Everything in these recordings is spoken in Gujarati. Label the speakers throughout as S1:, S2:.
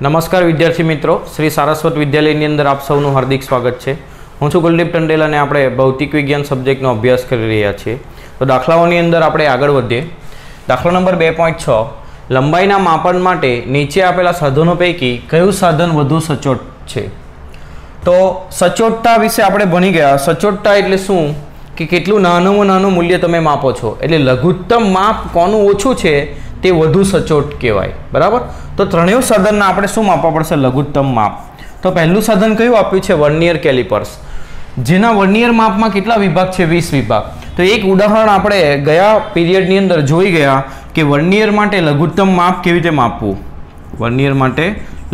S1: નમસ્કાર વિદ્યાર્થી મિત્રો, શ્રી સારસ્વત વિદ્યાલયની અંદર આપ સૌનું હાર્દિક સ્વાગત છે। હું છું કુલદીપ ટંડેલ અને આપણે ભૌતિક વિજ્ઞાન સબ્જેક્ટનો અભ્યાસ કરી રહ્યા છીએ। તો દાખલાઓની અંદર આપણે આગળ વધીએ। દાખલા નંબર 2.6 લંબાઈના માપન માટે નીચે આપેલા સાધનો પૈકી કયું સાધન વધુ સચોટ છે? તો સચોટતા વિશે આપણે ભણી ગયા। સચોટતા એટલે શું કે કેટલું નાનું નાનું મૂલ્ય તમે માપો છો, એટલે લઘુત્તમ માપ કોનું ઓછું છે તે વધુ સચોટ કહેવાય, બરાબર। તો ત્રણેય સાધનના આપણે શું માપવા પડશે? લઘુત્તમ માપ। તો પહેલું સાધન કયું આપ્યું છે? વર્નિયર કેલિપર્સ, જેના વર્નિયર માપમાં કેટલા વિભાગ છે? 20 વિભાગ। તો એક ઉદાહરણ આપણે ગયા પીરિયડની અંદર જોઈ ગયા કે વર્નિયર માટે લઘુત્તમ માપ કેવી રીતે માપવું, વર્નિયર માટે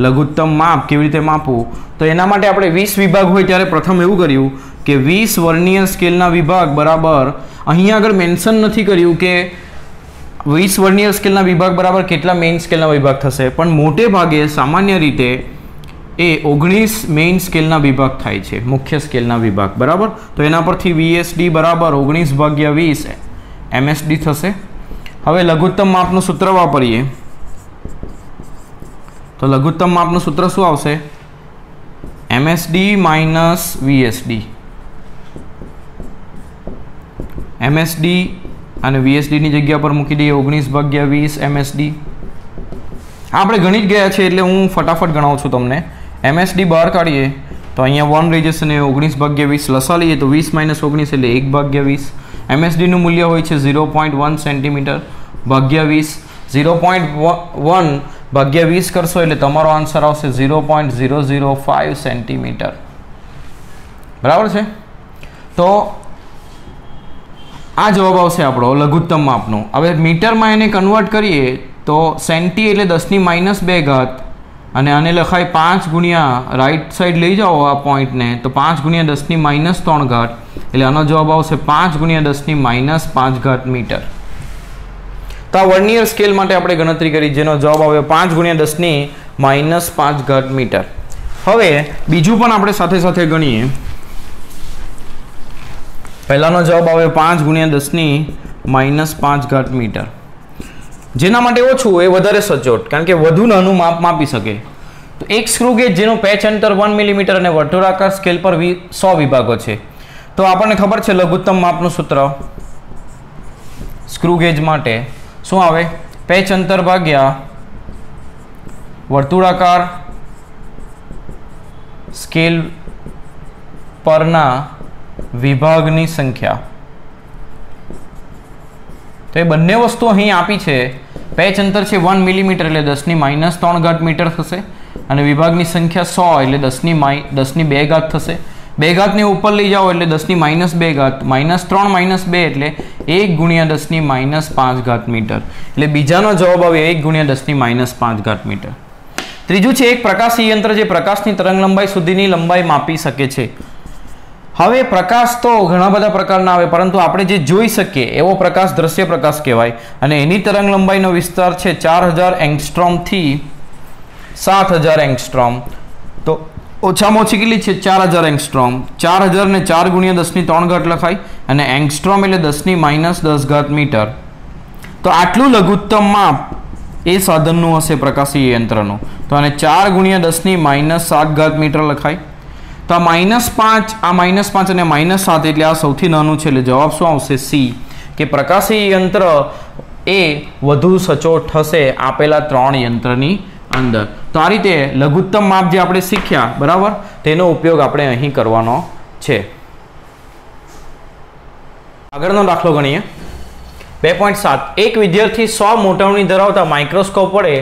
S1: લઘુત્તમ માપ કેવી રીતે માપવું। તો એના માટે આપણે 20 વિભાગ હોય ત્યારે પ્રથમ એવું કર્યું કે 20 વર્નિયર સ્કેલના વિભાગ બરાબર, અહીંયા આગળ મેન્શન નથી કર્યું કે 20 વર્નિયર સ્કેલના વિભાગ બરાબર કેટલા મેઇન સ્કેલના વિભાગ થશે, પણ મોટે ભાગે સામાન્ય રીતે એ 19 મેઇન સ્કેલના વિભાગ થાય છે, મુખ્ય સ્કેલના વિભાગ, બરાબર। તો એના પરથી VSD બરાબર 19/20 MSD થશે। હવે લઘુત્તમ માપનું સૂત્ર વાપરીએ તો લઘુત્તમ માપનું સૂત્ર શું આવશે? MSD માઇનસ VSD, MSD અને VSD ની જગ્યા પર મૂકી દઈએ 19/20 MSD। આપણે ગણી જ ગયા છે એટલે હું ફટાફટ ગણાવું છું તમને। MSD બહાર કાઢીએ તો અહીંયા 1 રહી જશે ને 19/20 લસા લઈએ તો 20 - 19 એટલે 1/20। MSD નું મૂલ્ય હોય છે 0.1 સેન્ટીમીટર ભાગ્યા 20। 0.1 ભાગ્યા 20 કરશો એટલે તમારો આન્સર આવશે 0.005 સેન્ટીમીટર, બરાબર છે। તો આ જવાબ આવશે આપણો લઘુત્તમ માપનો। હવે મીટરમાં એને કન્વર્ટ કરીએ તો સેન્ટી એટલે 10⁻² અને આને લખાય 5 ગુણ્યા રાઈટ સાઈડ લઈ જાઓ આ પોઈન્ટને તો 5 ગુણ્યા 10⁻³ એટલે આનો જવાબ આવશે 5 ગુણ્યા 10⁻5 મીટર। તો આ વર્નિયર સ્કેલ માટે આપણે ગણતરી કરી જેનો જવાબ આવ્યો 5 ગુણ્યા 10⁻5 મીટર। હવે બીજું પણ આપણે સાથે સાથે ગણીએ। પહેલાનો જવાબ આવ્યો 5 ગુણ્યા 10⁻5 મીટર। જેના માટે ઓછું એ વધારે સચોટ, કારણ કે વધુ નાનું માપ માપી શકે। તો એક સ્ક્રૂ ગેજ જેનું પેચ અંતર 1 મિલીમીટર અને વર્તુળાકાર સ્કેલ પર 100 વિભાગો છે, તો આપણને ખબર છે લઘુત્તમ માપનું સૂત્ર સ્ક્રૂ ગેજ માટે શું આવે? પેચ અંતર ભાગ્યા વર્તુળાકાર સ્કેલ પરના વિભાગની સંખ્યા। તો એ બંને વસ્તુ અહીં આપી છે। પેચ અંતર છે 1 મિલીમીટર એટલે 10⁻³ મીટર થશે અને વિભાગની સંખ્યા 100 એટલે 10⁻² થશે। 2 ઘાતને ઉપર લઈ જાઓ એટલે 10⁻², -3 - 2 એટલે 1 ગુણ્યા 10⁻5 મીટર। એટલે બીજાનો જવાબ આવે 1 ગુણ્યા 10⁻5 મીટર। ત્રીજું છે એક પ્રકાશી યંત્ર જે પ્રકાશની તરંગ લંબાઈ સુધીની લંબાઈ માપી શકે છે। હવે પ્રકાશ તો ઘણા બધા પ્રકારના આવે, પરંતુ આપણે જે જોઈ શકીએ એવો પ્રકાશ દ્રશ્ય પ્રકાશ કહેવાય અને એની તરંગ લંબાઈનો વિસ્તાર છે 4000 એંગસ્ટ્રોમ થી 7000 એંગસ્ટ્રોમ। તો ઓછામાં ઓછી કેટલી છે? 4000 એંગસ્ટ્રોમ। 4000 ને 4 ગુણ્યા 10⁻³ લખાય અને એંગસ્ટ્રોમ એટલે 10⁻10 મીટર। તો આટલું લઘુત્તમ માપ એ સાધનનું હશે પ્રકાશી યંત્રનું। તો આને 4 ગુણ્યા 10⁻7 મીટર લખાય। તો આ -5 આ -5 અને -7 એટલે આ સૌથી નાનું છે, એટલે જવાબ શું આવશે? C, કે પ્રકાશી યંત્ર એ વધુ સચોટ હશે આપેલા 3 યંત્રની અંદર। તો આ રીતે લઘુત્તમ માપ જે આપણે શીખ્યા, બરાબર, તેનો ઉપયોગ આપણે અહીં કરવાનો છે। આગળનો દાખલો ગણીએ। 2.7 એક વિદ્યાર્થી 100 મોટવણી ધરાવતા માઇક્રોસ્કોપ વડે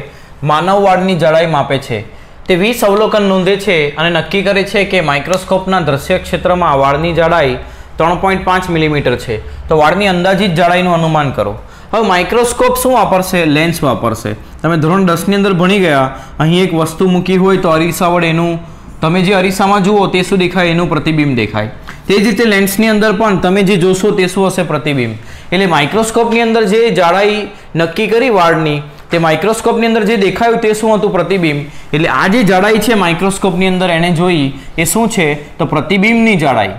S1: માનવ વાળની જાડાઈ માપે છે। તે 20 અવલોકન નોંધે છે અને નક્કી કરે છે કે માઇક્રોસ્કોપના દ્રશ્ય ક્ષેત્રમાં વાળની જાડાઈ 3.5 મિલીમીટર છે। તો વાળની અંદાજિત જાડાઈનું અનુમાન કરો। હવે માઇક્રોસ્કોપ શું વાપરશે? લેન્સ વાપરશે। તમે ધોરણ 10ની અંદર ભણી ગયા, અહીં એક વસ્તુ મૂકી હોય તો અરીસા વડે એનું, તમે જે અરીસામાં જુઓ તે શું દેખાય? એનું પ્રતિબિંબ દેખાય। તે જ રીતે લેન્સની અંદર પણ તમે જે જોશો તે શું હશે? પ્રતિબિંબ। એટલે માઇક્રોસ્કોપની અંદર જે જાડાઈ નક્કી કરી વાળની, તે માઇક્રોસ્કોપની અંદર જે દેખાયું તે શું હતું? પ્રતિબિંબ। એટલે આ જે જાડાઈ છે માઇક્રોસ્કોપની અંદર એને જોઈ એ શું છે? તો પ્રતિબિંબની જાડાઈ,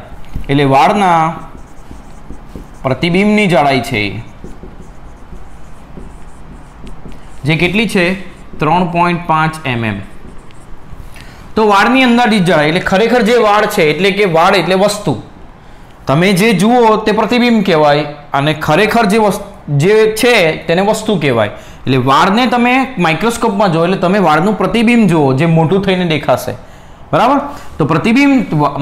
S1: એટલે વાળના પ્રતિબિંબની જાડાઈ છે જે કેટલી છે 3.5 mm। તો વાળની અંદાજિત જાડાઈ એટલે ખરેખર જે વાળ છે એટલે કે વાળ એટલે વસ્તુ, તમે જે જુઓ તે પ્રતિબિંબ કહેવાય અને ખરેખર જે છે તેને વસ્તુ કહેવાય. એટલે વાળને તમે માઇક્રોસ્કોપમાં જો એટલે તમે વાળનું પ્રતિબિંબ જુઓ જે મોટું થઈને દેખાશે, બરાબર. તો પ્રતિબિંબ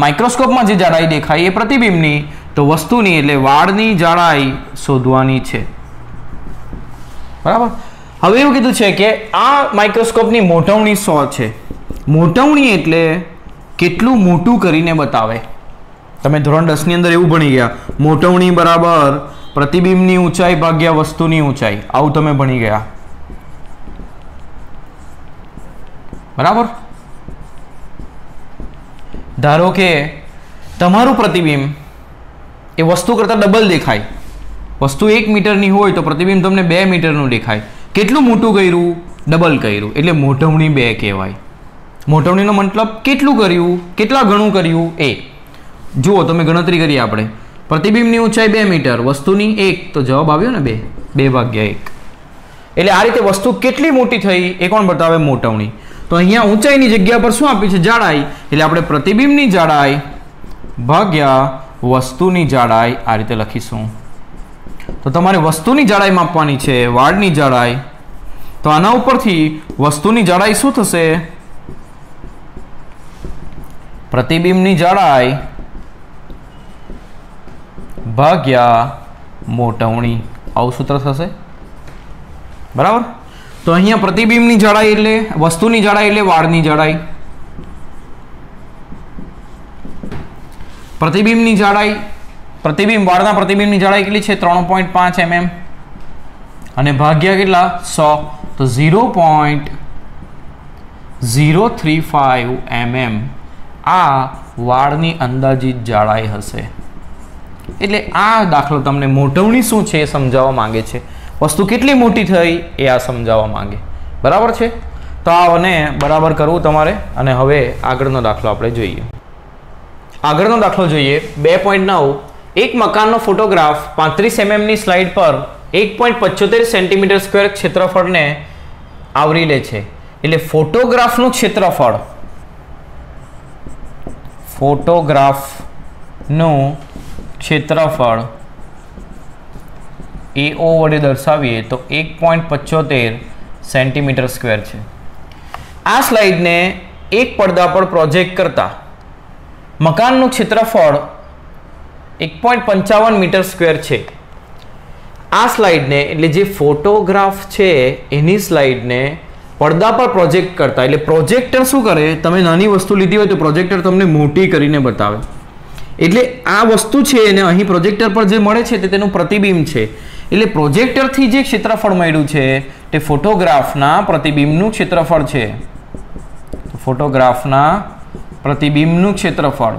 S1: માઇક્રોસ્કોપમાં જે જાડાઈ દેખાય એ પ્રતિબિંબની, તો વસ્તુની એટલે વાળની જાડાઈ શોધવાની છે, બરાબર. હવે એવું કીધું છે કે આ માઇક્રોસ્કોપની મોટવણી 100 છે. મોટવણી એટલે કેટલું મોટું કરીને બતાવે. તમે ધોરણ 10 ની અંદર એવું ભણી ગયા, મોટવણી બરાબર પ્રતિબિંબની ઊંચાઈ ભાગ્યા વસ્તુની ઊંચાઈ, આવું તમે ભણી ગયા, બરાબર. ધારો કે તમારું પ્રતિબિંબ એ વસ્તુ કરતાં ડબલ દેખાય, વસ્તુ 1 મીટરની હોય તો પ્રતિબિંબ તમને 2 મીટરનું દેખાય. કેટલું મોટું કર્યું? ડબલ કર્યું, એટલે મોટવણી 2 કહેવાય. મોટવણીનો મતલબ કેટલું કર્યું, કેટલા ગણું કર્યું એ. જુઓ તમે ગણતરી કરી આપણે, પ્રતિબિંબની ઊંચાઈ 2 મીટર, વસ્તુની 1, તો જવાબ આવ્યો ને 2/1. એટલે આ રીતે વસ્તુ કેટલી મોટી થઈ એ કોણ બતાવે? મોટવણી. તો અહીંયા ઊંચાઈની જગ્યા પર શું આપ્યું છે? જાડાઈ. એટલે આપણે પ્રતિબિંબની જાડાઈ ભાગ્યા વસ્તુની જાડાઈ આ રીતે લખીશું. તો તમારે વસ્તુની જાડાઈ માપવાની છે, વાળની જાડાઈ. તો આના ઉપરથી વસ્તુની જાડાઈ શું થશે? પ્રતિબિંબની જાડાઈ ભાગ્યા મોટવણી, આવું સૂત્ર થશે, બરાબર. તો અહીંયા પ્રતિબિંબની જાડાઈ એટલે વસ્તુની જાડાઈ એટલે વાળની જાડાઈ, પ્રતિબિંબની જાડાઈ વાળના પ્રતિબિંબની જાડાઈ કેટલી છે? 3.5 mm અને ભાગ્યા કેટલા? 100, તો 0.035 mm આ વાળની અંદાજિત જાડાઈ હશે. એટલે આ દાખલો તમને મોટવણી શું છે એ સમજાવવા માંગે છે, વસ્તુ કેટલી મોટી થઈ એ આ સમજાવવા માંગે, બરાબર છે. તો આને બરાબર કરવું તમારે. અને હવે આગળનો દાખલો આપણે જોઈએ. આગળનો દાખલો જોઈએ 2.9. એક મકાનનો ફોટોગ્રાફ 35 mm ની સ્લાઇડ પર 1.75 સેન્ટીમીટર સ્ક્વેર ક્ષેત્રફળને આવરી લે છે. એટલે ફોટોગ્રાફનું ક્ષેત્રફળ, ફોટોગ્રાફનું ક્ષેત્રફળ AO વડે દર્શાવીએ તો 1.75 સેન્ટીમીટર સ્ક્વેર છે. આ સ્લાઇડને એક પડદા પર પ્રોજેક્ટ કરતા મકાનનું ક્ષેત્રફળ 1.55 મીટર સ્ક્વેર છે. આ સ્લાઇડને એટલે જે ફોટોગ્રાફ છે એની સ્લાઇડને પડદા પર પ્રોજેક્ટ કરતા, એટલે પ્રોજેક્ટર શું કરે? તમે નાની વસ્તુ લીધી હોય તો પ્રોજેક્ટર તમને મોટી કરીને બતાવે. એટલે આ વસ્તુ છે એને અહીં પ્રોજેક્ટર પર જે મળે છે તે તેનું પ્રતિબિંબ છે. એટલે પ્રોજેક્ટરથી જે ક્ષેત્રફળ મળ્યું છે તે ફોટોગ્રાફના પ્રતિબિંબનું ક્ષેત્રફળ છે. ફોટોગ્રાફના પ્રતિબિંબનું ક્ષેત્રફળ.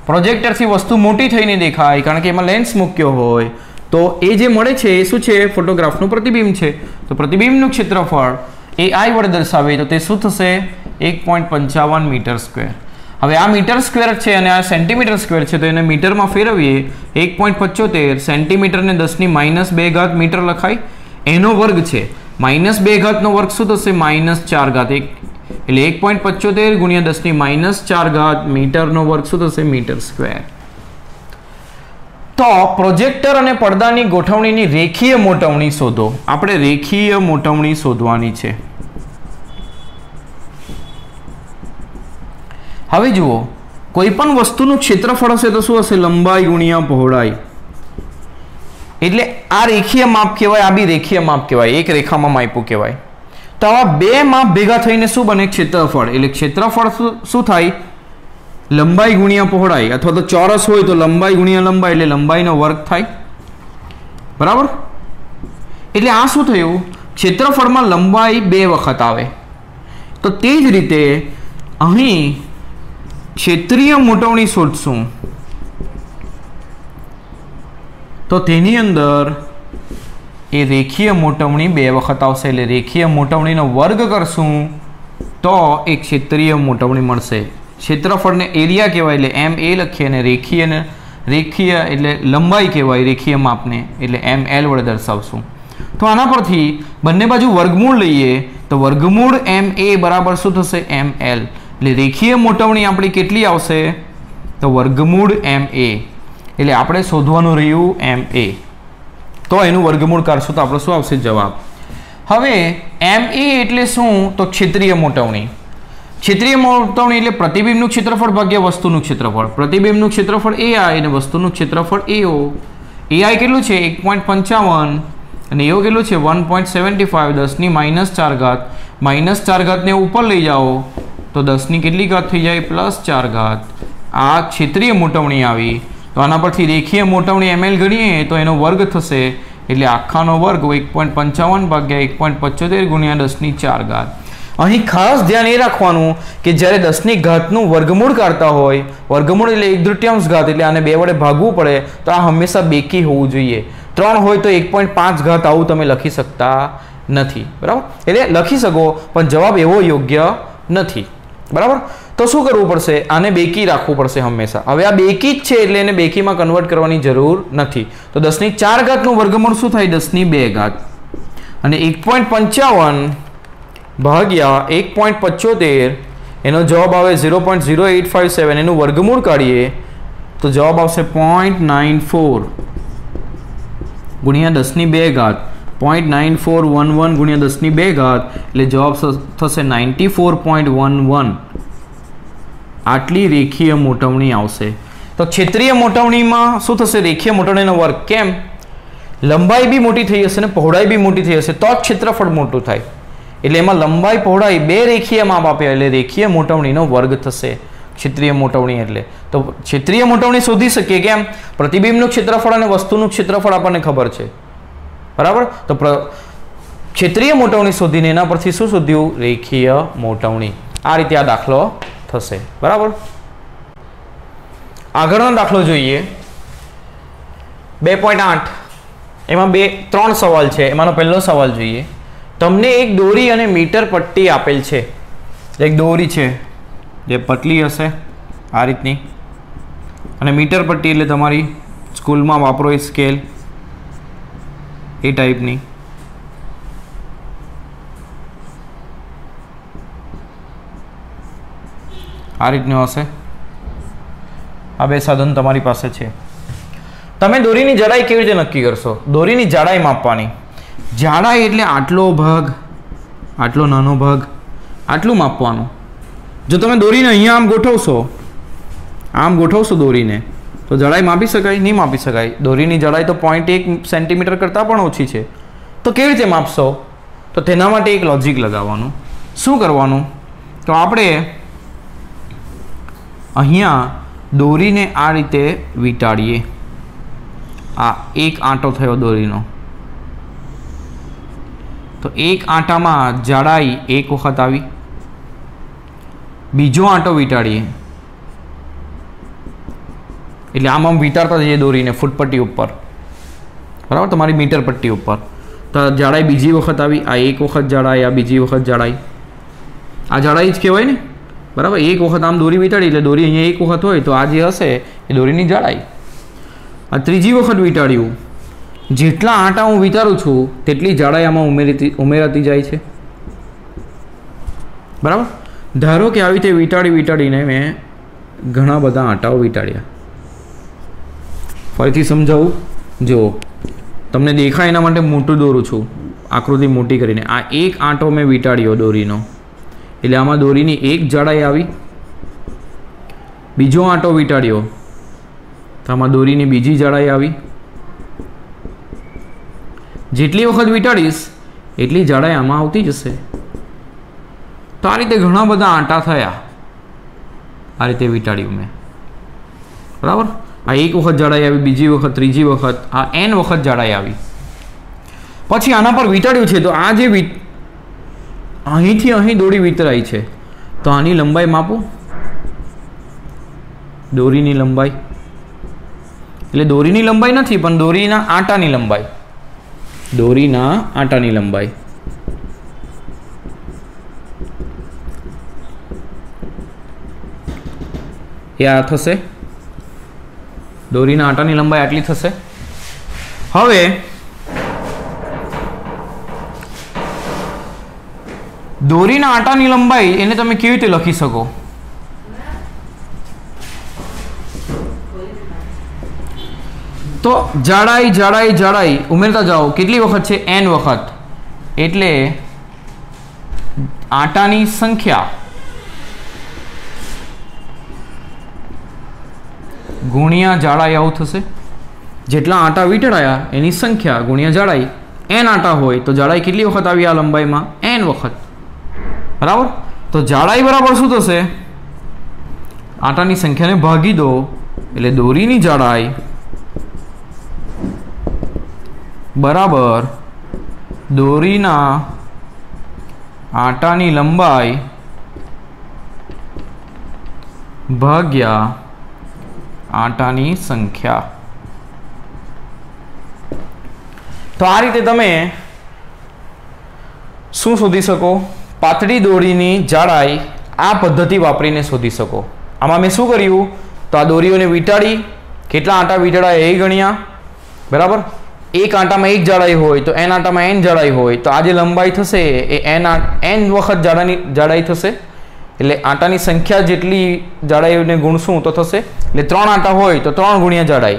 S1: પ્રોજેક્ટરથી વસ્તુ મોટી થઈને દેખાય કારણ કે એમાં લેન્સ મૂક્યો હોય, તો એ જે મળે છે એ શું છે? ફોટોગ્રાફનું પ્રતિબિંબ છે. તો પ્રતિબિંબનું ક્ષેત્રફળ એ I વડે દર્શાવે તો તે શું થશે? 1.55 મીટર સ્ક્વેર. હવે આ મીટર સ્ક્વેર છે અને આ સેન્ટીમીટર સ્ક્વેર છે, તો એને મીટરમાં ફેરવીએ 1.75 સેન્ટીમીટરને 10⁻² મીટર લખાય, એનો વર્ગ છે. -2 નો વર્ગ શું થશે? -4. એટલે 1.75 ગુણ્યા 10⁻⁴ મીટરનો વર્ગ શું થશે? Metre square. તો પ્રોજેક્ટર અને પડદાની ગોઠવણીની રેખીય મોટવણી શોધો. આપણે રેખીય મોટવણી શોધવાની છે. હવે જુઓ, કોઈ પણ વસ્તુનું ક્ષેત્રફળ હશે તો શું હશે? લંબાઈ ગુણ્યા પહોળાઈ. એટલે આ રેખીય માપ કહેવાય, આ બી રેખીય માપ કહેવાય, એક રેખામાં માપ્યું કહેવાય. તો આવા બે માપ ભેગા થઈને શું બને? ક્ષેત્રફળ. એટલે ક્ષેત્રફળ શું થાય? લંબાઈ ગુણ્યા પહોળાઈ, અથવા તો ચોરસ હોય તો લંબાઈ ગુણ્યા લંબાઈ એટલે લંબાઈનો વર્ગ થાય, બરાબર. એટલે આ શું થયું? ક્ષેત્રફળમાં લંબાઈ 2 વખત આવે. તો તે જ રીતે અહીં ક્ષેત્રીય મોટવણી શોધશું તો તેની અંદર એ રેખીય મોટવણી 2 વખત આવશે. એટલે રેખીય મોટવણીનો વર્ગ કરશું તો એ ક્ષેત્રીય મોટવણી મળશે. ક્ષેત્રફળને એરિયા કહેવાય એટલે MA લખીએ, અને રેખીય એટલે લંબાઈ કહેવાય રેખીય માપને, એટલે ML વડે દર્શાવશું. તો આના પરથી બંને બાજુ વર્ગમૂળ લઈએ તો વર્ગમૂળ MA બરાબર શું થશે? ML. એટલે રેખીય મોટવણી આપણી કેટલી આવશે? તો વર્ગમૂળ MA. એટલે આપણે શોધવાનું રહ્યું MA. તો એનું વર્ગમૂળ કાઢશું તો આપણો શું આવશે જવાબ? હવે MA એટલે શું? તો ક્ષેત્રીય મોટવણી. ક્ષેત્રીય મોટવણી એટલે પ્રતિબિંબનું ક્ષેત્રફળ ભાગ્યા વસ્તુનું ક્ષેત્રફળ. પ્રતિબિંબનું ક્ષેત્રફળ AI અને વસ્તુનું ક્ષેત્રફળ AO. AI કેટલું છે? 1.55 અને AO કેટલું છે? 1.75. 10 ની -4 ઘાત. -4 ઘાતને ઉપર લઈ જાઓ તો 10 ની કેટલી ઘાત થઈ જાય? +4 ઘાત. આ ક્ષેત્રીય મોટવણી આવી. તો આના પરથી રેખીય મોટવણી ml ગણીએ તો એનો વર્ગ થશે. એટલે આખાનો વર્ગ 1.55 ભાગ્યા 1.75 ગુણ્યા 10 ની 4 ઘાત. અહીં ખાસ ધ્યાન એ રાખવાનું કે જ્યારે 10 ની ઘાતનું વર્ગમૂળ કાઢતા હોય, વર્ગમૂળ એટલે 1/3 ઘાત, એટલે આને 2 વડે ભાગવું પડે, તો આ હંમેશા બેકી હોવું જોઈએ. 3 હોય તો 1.5 ઘાત આવું તમે લખી શકતા નથી. બરાબર? એટલે લખી શકો પણ જવાબ એવો યોગ્ય નથી. બરાબર? તો શું કરવું પડશે? આને બેકી રાખવું પડશે હંમેશા. હવે આ બેકી જ છે એટલે એને બેકીમાં કન્વર્ટ કરવાની જરૂર નથી. તો 10 ની 4 ઘાતનું વર્ગમૂળ શું થાય? 10 ની 2 ઘાત. અને 1.55 ભાગ્યા 1.75 એનો જવાબ આવે 0.0857. એનું વર્ગમૂળ કાઢીએ તો જવાબ આવશે 0.94 ગુણ્યા 10 ની 2 ઘાત. 0.9411 ગુણ્યા 10 ની 2 ઘાત એટલે જવાબ થશે 94.11. આટલી રેખીય મોટવણી આવશે. તો ક્ષેત્રીય મોટવણીમાં શું થશે? રેખીય મોટવણીનો વર્ગ. કેમ? લંબાઈ બી મોટી થઈ હશે ને પહોળાઈ બી મોટી થઈ હશે તો જ ક્ષેત્રફળ મોટું થાય. એટલે એમાં લંબાઈ પહોળાઈ બે રેખીય માપ આપ્યા એટલે રેખીય મોટવણીનો વર્ગ થશે ક્ષેત્રીય મોટવણી. એટલે તો ક્ષેત્રીય મોટવણી શોધી શકીએ કેમ? પ્રતિબિંબનું ક્ષેત્રફળ અને વસ્તુનું ક્ષેત્રફળ આપણને ખબર છે. બરાબર? તો ક્ષેત્રીય મોટવણી શોધીને એના પરથી શું શોધ્યું? રેખીય મોટવણી. આ રીતે આ દાખલો થશે. બરાબર? આગળનો દાખલો જોઈએ 2.8. એમાં 3 સવાલ છે. એમાંનો પહેલો સવાલ જોઈએ. તમને એક દોરી અને મીટર પટ્ટી આપેલ છે. એક દોરી છે જે પતલી હશે આ રીતની, અને મીટર પટ્ટી એટલે તમારી સ્કૂલમાં વાપરો એ સ્કેલ એ ટાઈપની. આ રીતનું હશે. આ બે સાધન તમારી પાસે છે. તમે દોરીની જાડાઈ કેવી રીતે નક્કી કરશો? દોરીની જાડાઈ માપવાની. જાડાઈ એટલે આટલો ભાગ, આટલો નાનો ભાગ, આટલું માપવાનું. જો તમે દોરીને અહીંયા આમ ગોઠવશો દોરીને તો જાડાઈ માપી શકાય? નહીં માપી શકાય. દોરીની જાડાઈ તો 0.1 સેન્ટીમીટર કરતાં પણ ઓછી છે. તો કેવી રીતે માપશો? તો તેના માટે એક લોજિક લગાવવાનું. શું કરવાનું? તો આપણે અહીંયા દોરીને આ રીતે વીંટાળીએ. આ એક આંટો થયો દોરીનો. તો એક આંટામાં જાડાઈ એક વખત આવી. બીજો આંટો વીંટાળીએ એટલે આમ વીંટાળતા જઈએ દોરીને ફૂટપટ્ટી ઉપર. બરાબર? તમારી મીટર પટ્ટી ઉપર. તો જાડાઈ બીજી વખત આવી. આ એક વખત જાડાઈ, આ બીજી વખત જાડાઈ. આ જાડાઈ જ કહેવાય ને. બરાબર? એક વખત આમ દોરી વીંટાળી એટલે દોરી અહીંયા એક વખત હોય તો આ જે હશે એ દોરીની જાડાઈ. આ ત્રીજી વખત વીંટાળ્યું. જેટલા આંટા હું વિચારું છું તેટલી જાડાઈ આમાં ઉમેરાતી જાય છે. બરાબર? ધારો કે આવી રીતે વીંટાળીને મેં ઘણા બધા આંટાઓ વીંટાળ્યા. ફરીથી સમજાવું. જો તમને દેખાય એના માટે મોટું દોરું છું, આકૃતિ મોટી કરીને. આ એક આંટો મેં વીંટાળ્યો દોરીનો એટલે આમાં દોરીની એક જાડાઈ આવી. બીજો આંટો વીંટાળ્યો તો આમાં દોરીની બીજી જાડાઈ આવી. જેટલી વખત વીંટાળીશ એટલી જાડાઈ આમાં આવતી જશે. તો આ રીતે ઘણા બધા આંટા થયા. આ રીતે વીંટાળ્યું મેં. બરાબર? આ એક વખત જાડાઈ આવી, બીજી વખત, ત્રીજી વખત, આ n વખત જાડાઈ આવી. પછી આના પર વીંટાળ્યું છે તો આ જે અહીંથી અહીં દોરી વિતરાઈ છે તો આની લંબાઈ માપો. દોરીની લંબાઈ એટલે દોરીની લંબાઈ નથી પણ દોરીના આંટાની લંબાઈ. દોરીના આંટાની લંબાઈ. એ આ થશે. દોરીના આંટાની લંબાઈ આટલી થશે. હવે દોરીના આંટાની લંબાઈ એને તમે કેવી રીતે લખી શકો? તો જાડાઈ જાડાઈ જાડાઈ ઉમેરતા જાઓ, કેટલી વખત છે? n વખત. એટલે આટાની સંખ્યા ગુણ્યા જાડાઈ આવું થશે. જેટલા આટા વીંટળાયા એની સંખ્યા ગુણ્યા જાડાઈ. n આટા હોય તો જાડાઈ કેટલી વખત આવી આ લંબાઈમાં? n વખત. બરાબર. તો જાડાઈ બરાબર શું થશે? આટાની સંખ્યાને ભાગી દો એટલે દોરીની જાડાઈ બરાબર દોરીના આટાની લંબાઈ ભાગ્યા આટાની સંખ્યા. તો આ રીતે તમે શું શોધી શકો? પાતળી દોરીની જાડાઈ આ પદ્ધતિ વાપરીને શોધી શકો. આમાં મેં શું કર્યું? તો આ દોરીઓને વીંટાળી, કેટલા આટા વીંટાળાય એ ગણ્યા. બરાબર. એક આટામાં એક જાડાઈ હોય તો n આટામાં n જાડાઈ હોય તો આ જે લંબાઈ થશે એ n વખત જાડાઈ થશે. એટલે આટાની સંખ્યા જેટલી જાડાઈને ગુણશું તો થશે. એટલે 3 આટા હોય તો 3 ગુણ્યા જાડાઈ.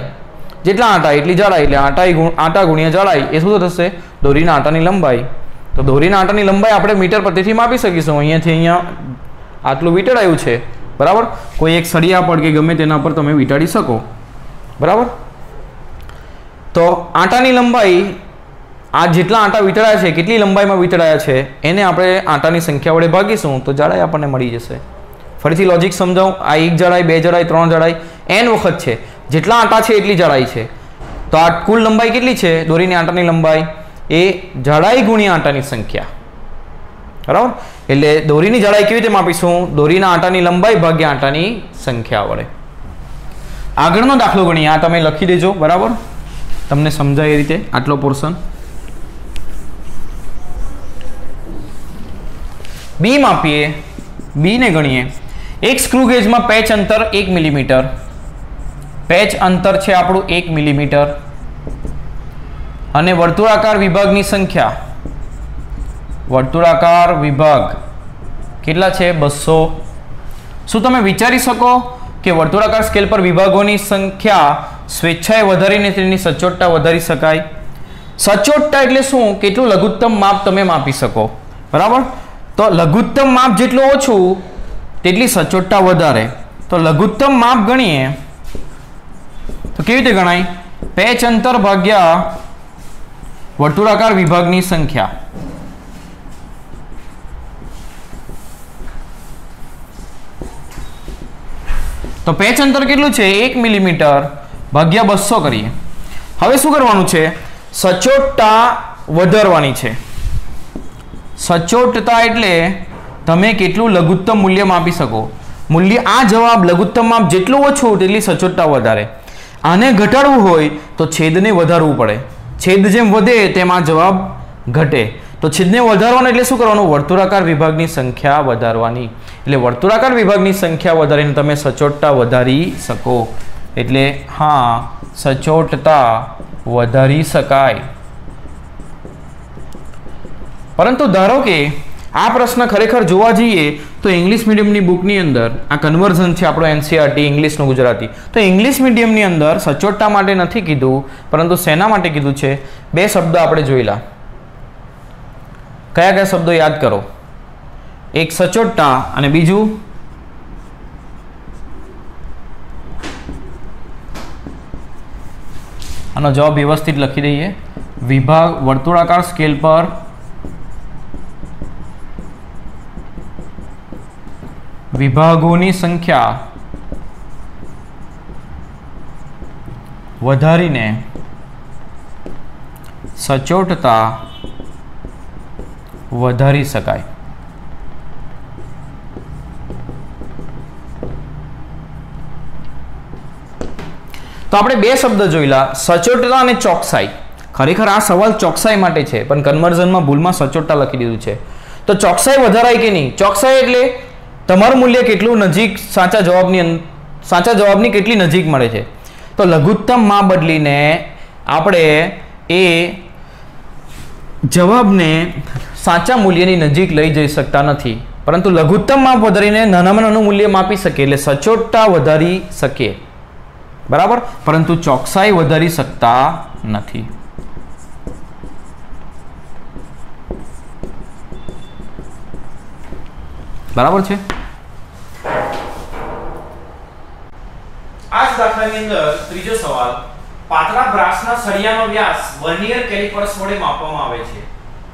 S1: જેટલા આટા એટલી જાડાઈ. એટલે આટા ગુણ્યા જાડાઈ એ શું થશે? દોરીના આટાની લંબાઈ. તો દોરીના આટાની લંબાઈ આપણે મીટર પ્રતિથી માપી શકીશું. અહીંયાથી અહીંયા આટલું વીંટળાયું છે. બરાબર. કોઈ એક સળિયા પર કે ગમે તેના પર તમે વીંટાળી શકો. બરાબર. તો આટાની લંબાઈ આ જેટલા આટા વીંટળાયા છે, કેટલી લંબાઈમાં વીંટળાયા છે એને આપણે આટાની સંખ્યા વડે ભાગીશું તો જાડાઈ આપણને મળી જશે. ફરીથી લોજિક સમજાવું. આ 1 જાડાઈ, 2 જાડાઈ, 3 જાડાઈ n વખત છે. જેટલા આટા છે એટલી જાડાઈ છે. તો આ કુલ લંબાઈ કેટલી છે? દોરીની આટાની લંબાઈ એ જાડાઈ ગુણ્યા આટાની સંખ્યા. બરાબર. એટલે દોરીની જાડાઈ કેવી રીતે માપીશું? દોરીના આટાની લંબાઈ ભાગ્યા આટાની સંખ્યા વડે. આગળનો દાખલો ગણીએ. આ તમે લખી દેજો. બરાબર. તમને સમજાય એ રીતે આટલો પોર્શન. બી માપીએ. બી ને ગણીએ. એક સ્ક્રૂ ગેજમાં પેચ અંતર 1 મિલીમીટર. પેચ અંતર છે આપણું 1 મિલીમીટર અને વર્તુળાકાર વિભાગની સંખ્યા, વર્તુળાકાર વિભાગ કેટલા છે? 200. શું તમે વિચારી શકો કે વર્તુળાકાર સ્કેલ પર વિભાગોની સંખ્યા સ્વેચ્છાએ વધારીને તેની સચોટતા વધારી શકાય? સચોટતા એટલે શું? કેટલું લઘુત્તમ માપ તમે માપી શકો. બરાબર. તો લઘુત્તમ માપ જેટલું ઓછું તેટલી સચોટતા વધારે. તો લઘુત્તમ માપ ગણીએ તો કેવી રીતે ગણાય? પેચ અંતર ભાગ્યા વર્તુળાકાર વિભાગની સંખ્યા. તો પેચ અંતર કેટલું છે? 1 મિલીમીટર ભાગ્યા 200 કરીએ. હવે શું કરવાનું છે? સચોટતા વધારવાની છે. સચોટતા એટલે તમે કેટલું લઘુત્તમ મૂલ્ય માપી શકો. મૂલ્ય આ જવાબ લઘુત્તમ માપ જેટલું ઓછું તેટલી સચોટતા વધારે. આને ઘટાડવું હોય તો છેદને વધારવું પડે. છેદ જેમ વધે તેમ આ જવાબ ઘટે. તો છેદને વધારવાનું એટલે શું કરવાનું? વર્તુળાકાર વિભાગની સંખ્યા વધારવાની. એટલે વર્તુળાકાર વિભાગની સંખ્યા વધારીને તમે સચોટતા વધારી શકો. એટલે હા, સચોટતા વધારી શકાય. પરંતુ ધારો કે આ પ્રશ્ન ખરેખર જોવા જઈએ તો ઇંગ્લિશ મીડિયમની બુકની અંદર આ કન્વર્ઝન છે આપણો એનસીઈઆરટી ઇંગ્લિશનું ગુજરાતી. તો ઇંગ્લિશ મીડિયમની અંદર સચોટતા માટે નથી કીધું, પરંતુ શેના માટે કીધું છે? 2 શબ્દ આપણે જોઈલા. કયા કયા શબ્દો યાદ કરો? એક સચોટતા અને બીજું આનો જવાબ વ્યવસ્થિત લખી દઈએ. વિભાગ વર્તુળાકાર સ્કેલ પર વિભાગોની સંખ્યા વધારીને સચોટતા વધારી શકાય. તો આપણે 2 શબ્દ જોઈલા, સચોટતા અને ચોકસાઈ. ખરેખર આ સવાલ ચોકસાઈ માટે છે, પણ કન્વર્ઝનમાં ભૂલમાં સચોટતા લખી દીધું છે. તો ચોકસાઈ વધારાય કે નહીં? ચોકસાઈ એટલે તમારું મૂલ્ય કેટલું નજીક સાચા જવાબની કેટલી નજીક મળે છે. તો લઘુત્તમ માં બદલીને આપણે એ જવાબને સાચા મૂલ્યની નજીક લઈ જઈ શકતા નથી, પરંતુ લઘુત્તમ માપ વધારીને નાનામાં નાનું મૂલ્ય માપી શકીએ, એટલે સચોટતા વધારી શકીએ. બરાબર, પરંતુ ચોકસાઈ વધારી શકતા નથી. બરાબર છે. આ જ દાખલાની અંદર ત્રીજો સવાલ, પાતળા બ્રાસના સળિયાનો વ્યાસ વર્નિયર કેલિપર્સ વડે માપવામાં આવે છે.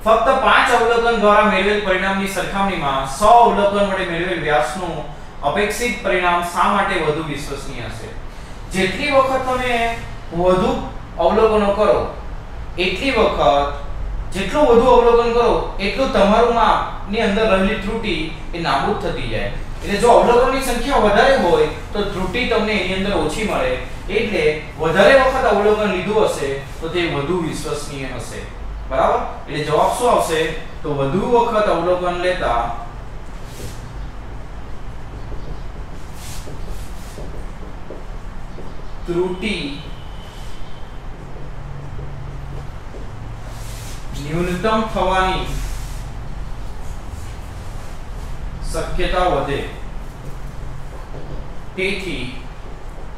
S1: ફક્ત 5 અવલોકન દ્વારા મેળવેલ પરિણામની સરખામણીમાં 100 અવલોકન વડે મેળવેલ વ્યાસનું અપેક્ષિત પરિણામ શા માટે વધુ વિશ્વસનીય હશે? જેટલી વખત તમે વધુ અવલોકનો કરો એટલી વખત જેટલું વધુ અવલોકન કરો એટલું તમારું માપની અંદર રહેલી ત્રુટિ એ નાબૂદ થતી જાય. એટલે જો અવલોકનની સંખ્યા વધારે હોય તો ત્રુટિ તમને એની અંદર ઓછી મળે. એટલે વધારે વખત અવલોકન લીધું હશે તો તે વધુ વિશ્વસનીય હશે. બરાબર, એટલે જવાબ શું આવશે? તો વધુ વખત અવલોકન લેતા ત્રુટિ ન્યૂનતમ થવાની શક્યતા વધે. તેથી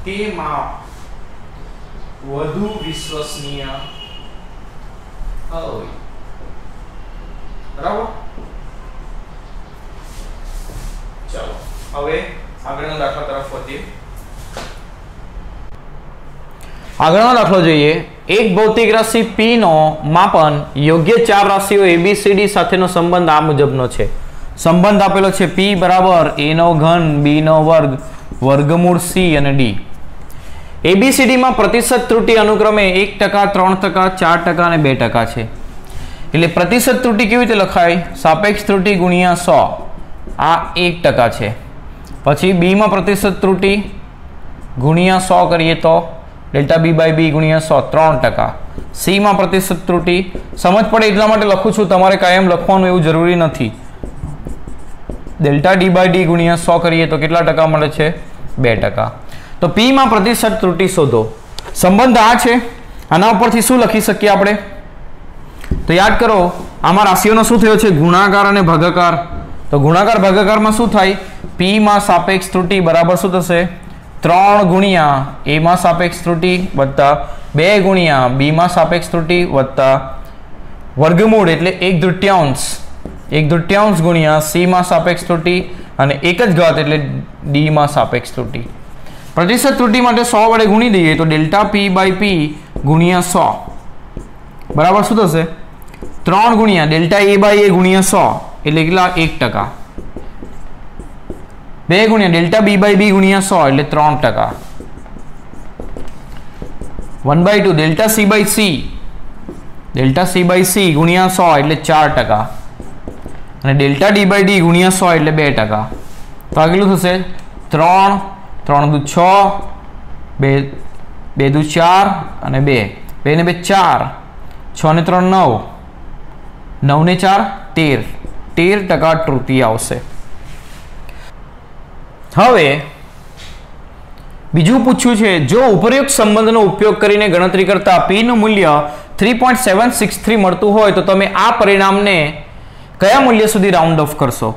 S1: તે માપ વધુ વિશ્વસનીય હોય. બરાબર, ચાલો હવે આગળના દાખલા તરફ વધીએ. આગળનો દાખલો જોઈએ. એક ભૌતિક રાશિ P નો માપન યોગ્ય 4 રાશિઓ ABCD સાથેનો સંબંધ આ મુજબનો છે. સંબંધ આપેલો છે P બરાબર A નો ઘન B નો વર્ગ વર્ગમૂળ C અને D. ABCD માં પ્રતિશત ત્રુટિ અનુક્રમે 1%, 3%, 4% અને 2% છે. એટલે પ્રતિશત ત્રુટિ કેવી રીતે લખાય? સાપેક્ષ ત્રુટિ ગુણ્યા 100, આ 1% છે. પછી B માં પ્રતિશત ત્રુટિ ગુણ્યા 100 કરીએ તો ડેલ્ટા B બાય B ગુણ્યા 100 3%. C માં પ્રતિશત ત્રુટિ સમજ પડે એટલા માટે લખું છું, તમારે કાયમ લખવાનું એવું જરૂરી નથી. ડેલ્ટા D બાય D ગુણ્યા 100 કરીએ તો કેટલા ટકા મળે છે? 2%. તો P માં પ્રતિશત ત્રુટિ શોધો. સંબંધ આ છે, આના ઉપરથી શું લખી શકીએ આપણે? તો યાદ કરો, આમાં રાશિઓનો શું થયો છે? ગુણાકાર અને ભાગાકાર. તો ગુણાકાર ભાગાકારમાં શું થાય? P માં સાપેક્ષ ત્રુટિ બરાબર શું થશે? 3 ગુણ્યા A માં સાપેક્ષ ત્રુટિ વત્તા 2 ગુણ્યા B માં સાપેક્ષ ત્રુટિ વત્તા વર્ગમૂળ એટલે 1/3 ગુણ્યા C માં સાપેક્ષ ત્રુટિ અને 1 જ ઘાત એટલે D માં સાપેક્ષ ત્રુટિ. પ્રતિશત ત્રુટિ માટે 100 વડે ગુણી દઈએ તો ડેલ્ટા P બાય P ગુણ્યા 100 બરાબર શું થશે? 3 ગુણ્યા ડેલ્ટા A બાય A ગુણ્યા 100 એટલે કેટલા? 1%. 2 ગુણ્યા ડેલ્ટા B બાય B ગુણ્યા 100 એટલે 3%. 1/2 ડેલ્ટા C બાય C ગુણ્યા 100 એટલે 4%. અને ડેલ્ટા D બાય D ગુણ્યા 100 એટલે 2%. તો આ કેટલું થશે? 3 3 દુ 6 2 2 દુ 4 અને 2 2 ને 2 4 6 ને 3 9 9 ને 4 13% ત્રુટિ આવશે. હવે બીજું પૂછ્યું છે, જો ઉપરોક્ત સંબંધનો ઉપયોગ કરીને ગણતરી કરતા P નું મૂલ્ય 3.763 મળતું હોય તો તમે આ પરિણામને કયા મૂલ્ય સુધી રાઉન્ડ ઓફ કરશો?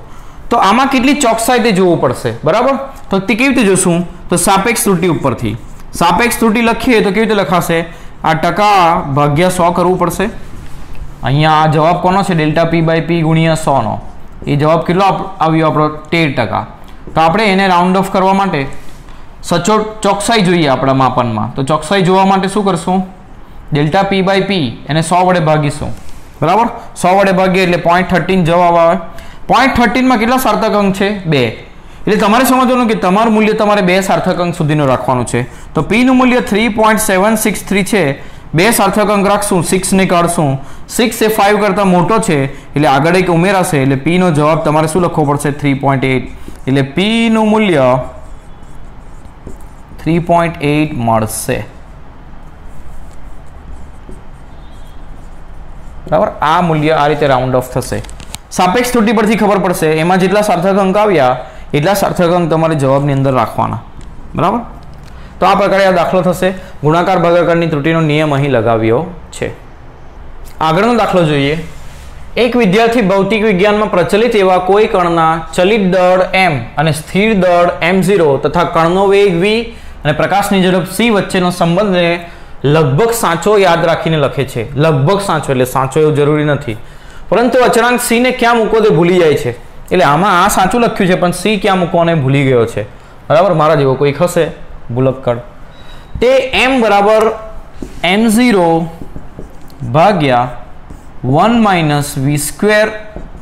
S1: તો આમાં કેટલી ચોકસાઈ તે જોવું પડશે. બરાબર, તો તે કેવી રીતે જોશું? તો સાપેક્ષ ત્રુટિ ઉપરથી સાપેક્ષ ત્રુટિ લખીએ તો કેવી રીતે લખાશે? આ ટકા ભાગ્યા 100 કરવું પડશે. અહીંયા આ જવાબ કોનો છે? ડેલ્ટા P બાય P ગુણ્યા 100 નો. એ જવાબ કેટલો આવ્યો આપણો? 13%. તો આપણે એને રાઉન્ડ ઓફ કરવા માટે સચોટ ચોકસાઈ જોઈએ આપણા માપનમાં. તો ચોકસાઈ જોવા માટે શું કરશું? ડેલ્ટા P બાય P એને 100 વડે ભાગીશું. બરાબર, 100 વડે ભાગીએ એટલે 0.13 જવાબ આવે. 0.13 માં કેટલા સાર્થક અંક છે? 2. એટલે તમારે સમજવાનું કે તમારું મૂલ્ય તમારે 2 સાર્થક અંક સુધીનું રાખવાનું છે. તો P નું મૂલ્ય 3.763 છે. 2 સાર્થક અંક રાખશું, 6 ને કાઢશું. 6 એ 5 કરતા મોટો છે એટલે આગળ એક ઉમેરાશે એટલે P નો જવાબ તમારે શું લખવો પડશે? 3.8. એટલે P નું મૂલ્ય 3.8 મળશે. બરાબર, આ મૂલ્ય આ રીતે રાઉન્ડ ઓફ થશે. સાપેક્ષ ત્રુટિ પરથી ખબર પડશે એમાં જેટલા સાર્થક અંક આવ્યા એટલા સાર્થક અંક તમારે જવાબની અંદર રાખવાના. બરાબર, તો આ પ્રકારે આ દાખલો થશે. ગુણાકાર ભાગાકારની ત્રુટિનો નિયમ અહીં લગાવ્યો છે. આગળનો દાખલો જોઈએ. એક વિદ્યાર્થી ભૌતિક વિજ્ઞાનમાં પ્રચલિત એવા કોઈ કણના ચલિત દળ m અને સ્થિર દળ m0 તથા કણનો વેગ v અને પ્રકાશની ઝડપ c વચ્ચેનો સંબંધને લગભગ સાચો યાદ રાખીને લખે છે. લગભગ સાચો એટલે સાચો એવું જરૂરી નથી, પરંતુ અચળાંક c ને ક્યાં મૂકવો તે ભૂલી જાય છે. એટલે આમાં આ સાચું લખ્યું છે પણ c ક્યાં મૂકવાને ભૂલી ગયો છે. બરાબર, મારા જેવો કોઈ હશે ભૂલક્કડ. તે m બરાબર m0 ભાગ્યા 1 માઇનસ v સ્ક્વેર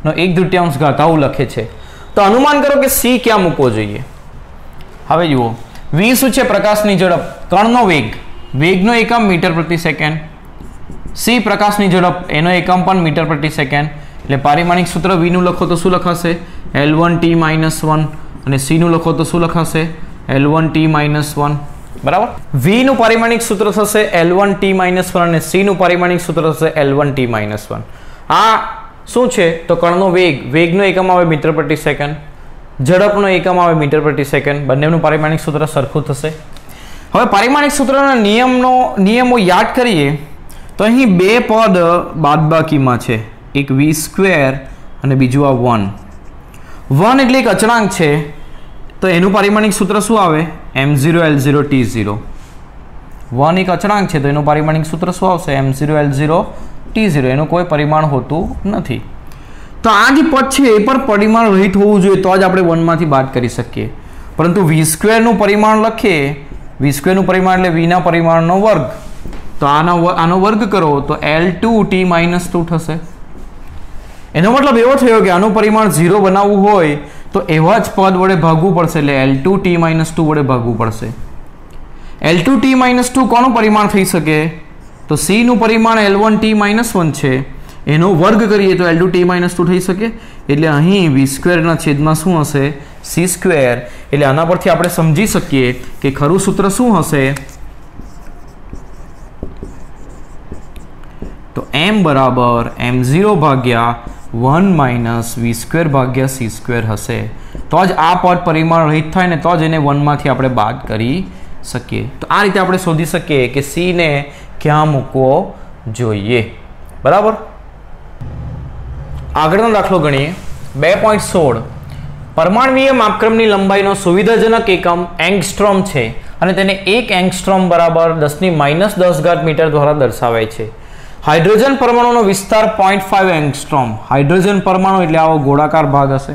S1: નો 1/2 ઘાત આવું લખે છે. તો અનુમાન કરો કે c ક્યાં મૂકવો જોઈએ. હવે જુઓ, v શું છે? પ્રકાશની ઝડપ, કણનો વેગ, વેગનો એકમ મીટર પ્રતિ સેકન્ડ. c પ્રકાશની ઝડપ, એનો એકમ પણ મીટર પ્રતિ સેકન્ડ. એટલે પારિમાણિક સૂત્ર v નું લખો તો શું લખાશે? L1t - 1. અને c નું લખો તો શું લખાશે? L1t - 1. બરાબર. v નું પારિમાણિક સૂત્ર થશે L1t - 1 અને c નું પારિમાણિક સૂત્ર થશે L1t - 1. આ શું છે? તો કણનો વેગ, વેગનો એકમ આવે મીટર પ્રતિ સેકન્ડ, ઝડપનો એકમ આવે મીટર પ્રતિ સેકન્ડ. બંનેનું પારિમાણિક સૂત્ર સરખું થશે. હવે પારિમાણિક સૂત્રના નિયમો યાદ કરીએ તો અહીં બે પદ બાદબાકીમાં છે, એક v સ્ક્વેર અને બીજું આ 1. 1 એટલે એક અચળાંક છે, તો એનું પારિમાણિક સૂત્ર શું આવે? m0 l0 t0. 1 એક અચળાંક છે તો એનું પારિમાણિક સૂત્ર શું આવશે? m0 l0 t0. એનું કોઈ પરિમાણ હોતું નથી. તો આ જે પદ છે એ પણ પરિમાણ રહિત હોવું જોઈએ, તો જ આપણે 1 માંથી બાદ કરી શકીએ. પરંતુ v સ્ક્વેરનું પરિમાણ લખીએ, v સ્ક્વેરનું પરિમાણ એટલે v ના પરિમાણનો વર્ગ. તો આનો વર્ગ કરો તો L2t - 2 થશે. એનો મતલબ એવો થયો કે આનું પરિમાણ 0 બનાવવું હોય તો એવા જ પદ વડે ભાગવું પડશે, એટલે L2t - 2 વડે ભાગવું પડશે. L2t - 2 કોનું પરિમાણ થઈ શકે? તો c નું પરિમાણ L1t - 1 છે, એનો વર્ગ કરીએ તો L2t - 2 થઈ શકે. એટલે અહીં v સ્ક્વેરના છેદમાં શું હશે? c square. એટલે આના પરથી આપણે સમજી શકીએ કે ખરું સૂત્ર શું હશે? તો m બરાબર m0 ભાગ્યા 1 માઇનસ v સ્ક્વેર ભાગ્યા c સ્ક્વેર હશે. તો જ આ પદ પરિમાણ રહિત થાય ને તો જ એને 1 માંથી આપણે બાદ કરી શકીએ. તો આ રીતે આપણે શોધી શકીએ કે c ને ક્યાં મૂકવો જોઈએ. બરાબર. આગળનો દાખલો ગણીએ. 2.16 પરમાણ્વીય માપક્રમની લંબાઈનો સુવિધાજનક એકમ એંગસ્ટ્રોમ છે અને તેને 1 એંગસ્ટ્રોમ બરાબર 10 - મીટર દ્વારા દર્શાવાય છે. હાઇડ્રોજન પરમાણુનો વિસ્તાર 0.5 એંગસ્ટ્રોમ. હાઇડ્રોજન પરમાણુ એટલે આવો ગોળાકાર ભાગ હશે,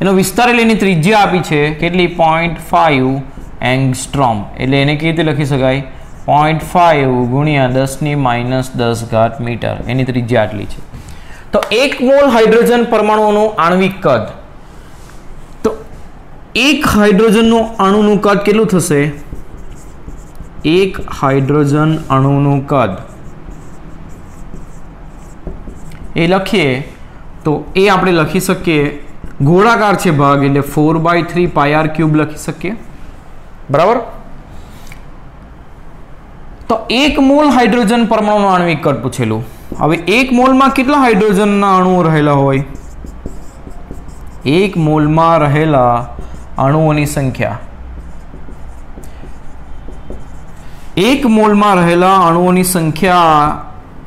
S1: એનો વિસ્તાર એટલે એની ત્રિજ્યા આપી છે કેટલી? 0.5 એંગસ્ટ્રોમ. એટલે એને કેવી રીતે લખી શકાય? 0.5 ગુણ્યા 10 - મીટર. એની ત્રિજ્યા આટલી છે. તો 1 મોલ હાઇડ્રોજન પરમાણુનું આણ્વિક કદ, તો એક હાઇડ્રોજનનું અણુનું કદ કેટલું થશે? એક હાઇડ્રોજન અણુનું કદ એ લખીએ તો એ આપણે લખી શકીએ, ગોળાકાર છે ભાગ એટલે 4/3 πr³ લખી શકીએ. બરાબર. તો 1 મોલ હાઇડ્રોજન પરમાણુનું આણ્વિક કદ પૂછેલું. હવે 1 મોલમાં કેટલા હાઇડ્રોજનના અણુઓ રહેલા હોય? 1 મોલમાં રહેલા અણુઓની સંખ્યા, 1 મોલમાં રહેલા અણુઓની સંખ્યા,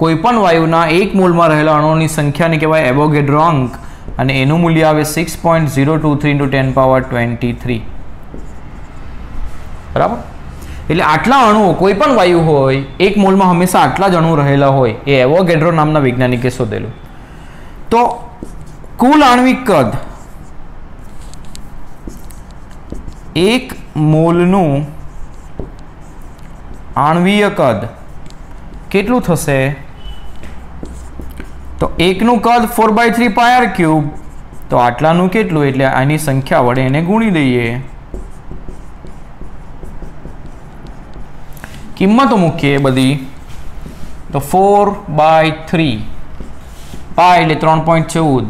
S1: કોઈપણ વાયુના 1 મોલમાં રહેલા અણુઓની સંખ્યાને કહેવાય એવોગેડ્રો અંક, અને એનું મૂલ્ય આવે 6.023 × 10⁻23. બરાબર. એટલે આટલા અણુઓ, કોઈ પણ વાયુ હોય 1 મોલમાં હંમેશા આટલા જ અણુ રહેલા હોય, એ એવોગેડ્રો નામના વૈજ્ઞાનિકે શોધેલું. તો કુલ આણ્વિક કદ 1 મોલનું આણ્વીય કદ કેટલું થશે? તો 1 નું કદ 4/3 πr³, તો આટલાનું કેટલું? એટલે આની સંખ્યા વડે એને ગુણી દઈએ, કિંમતો મૂકીએ બધી. તો 4/3 પાય એટલે 3.14,